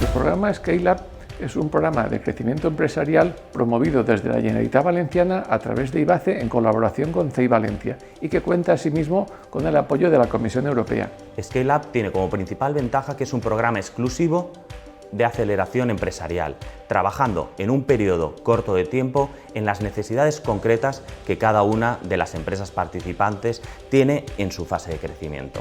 programa Scale Up es un programa de crecimiento empresarial promovido desde la Generalitat Valenciana a través de IBACE en colaboración con CEI Valencia y que cuenta asimismo con el apoyo de la Comisión Europea. Scale Up tiene como principal ventaja que es un programa exclusivo de aceleración empresarial, trabajando en un periodo corto de tiempo en las necesidades concretas que cada una de las empresas participantes tiene en su fase de crecimiento.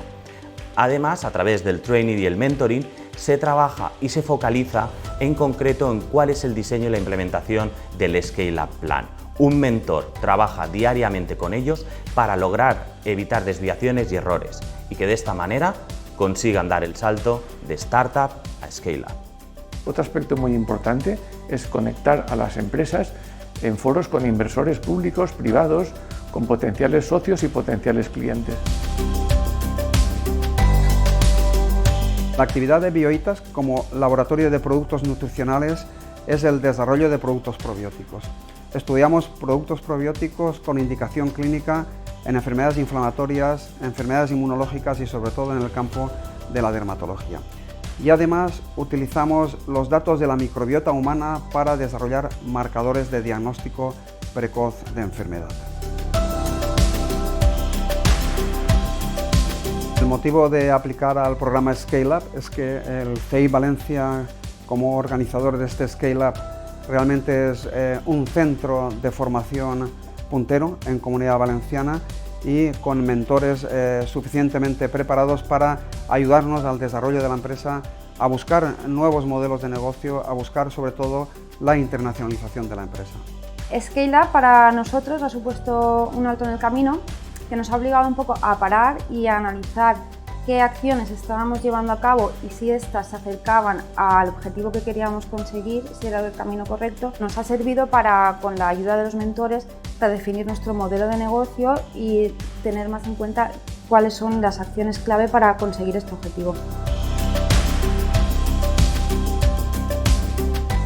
Además, a través del training y el mentoring, se trabaja y se focaliza en concreto en cuál es el diseño y la implementación del Scale Up Plan. Un mentor trabaja diariamente con ellos para lograr evitar desviaciones y errores y que de esta manera consigan dar el salto de startup a Scale Up. Otro aspecto muy importante es conectar a las empresas en foros con inversores públicos, privados, con potenciales socios y potenciales clientes. La actividad de Bioitas como laboratorio de productos nutricionales es el desarrollo de productos probióticos. Estudiamos productos probióticos con indicación clínica en enfermedades inflamatorias, enfermedades inmunológicas y sobre todo en el campo de la dermatología. Y además utilizamos los datos de la microbiota humana para desarrollar marcadores de diagnóstico precoz de enfermedad. El motivo de aplicar al programa Scale Up es que el CEI Valencia, como organizador de este Scale Up, realmente es un centro de formación puntero en Comunidad Valenciana y con mentores suficientemente preparados para ayudarnos al desarrollo de la empresa, a buscar nuevos modelos de negocio, a buscar sobre todo la internacionalización de la empresa. Scale Up para nosotros ha supuesto un alto en el camino que nos ha obligado un poco a parar y a analizar qué acciones estábamos llevando a cabo y si éstas se acercaban al objetivo que queríamos conseguir, si era el camino correcto. Nos ha servido para, con la ayuda de los mentores, para definir nuestro modelo de negocio y tener más en cuenta cuáles son las acciones clave para conseguir este objetivo.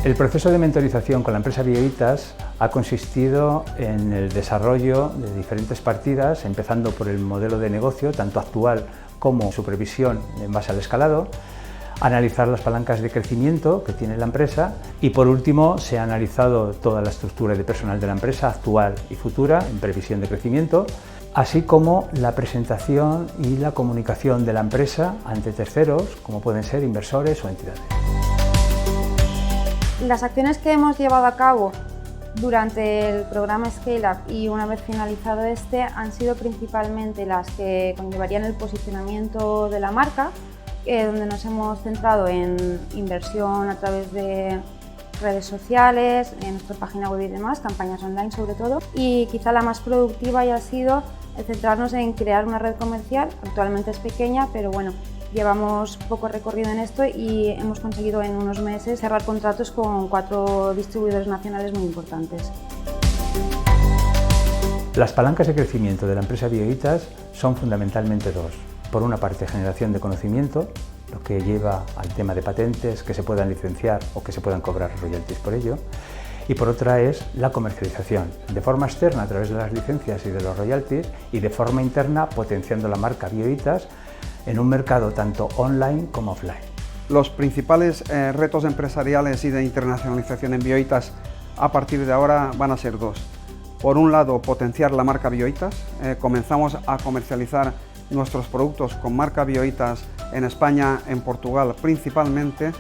El proceso de mentorización con la empresa Bioitas ha consistido en el desarrollo de diferentes partidas, empezando por el modelo de negocio, tanto actual como supervisión en base al escalado, analizar las palancas de crecimiento que tiene la empresa y por último se ha analizado toda la estructura de personal de la empresa actual y futura en previsión de crecimiento, así como la presentación y la comunicación de la empresa ante terceros, como pueden ser inversores o entidades. Las acciones que hemos llevado a cabo durante el programa Scale Up y una vez finalizado este han sido principalmente las que conllevarían el posicionamiento de la marca, donde nos hemos centrado en inversión a través de redes sociales, en nuestra página web y demás, campañas online sobre todo, y quizá la más productiva ya ha sido el centrarnos en crear una red comercial. Actualmente es pequeña, pero bueno, llevamos poco recorrido en esto y hemos conseguido en unos meses cerrar contratos con 4 distribuidores nacionales muy importantes. Las palancas de crecimiento de la empresa Bioitas son fundamentalmente dos. Por una parte, generación de conocimiento, lo que lleva al tema de patentes que se puedan licenciar o que se puedan cobrar royalties por ello. Y por otra es la comercialización, de forma externa a través de las licencias y de los royalties y de forma interna potenciando la marca Bioitas en un mercado tanto online como offline. Los principales retos empresariales y de internacionalización en Bioitas a partir de ahora van a ser dos. Por un lado, potenciar la marca Bioitas. Comenzamos a comercializar nuestros productos con marca Bioitas en España, en Portugal principalmente.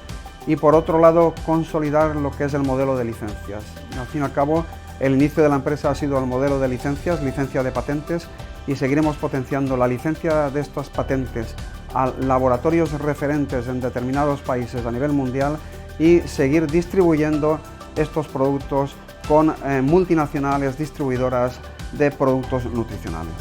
Y por otro lado, consolidar lo que es el modelo de licencias. Al fin y al cabo, el inicio de la empresa ha sido el modelo de licencias, licencia de patentes, y seguiremos potenciando la licencia de estas patentes a laboratorios referentes en determinados países a nivel mundial y seguir distribuyendo estos productos con multinacionales distribuidoras de productos nutricionales.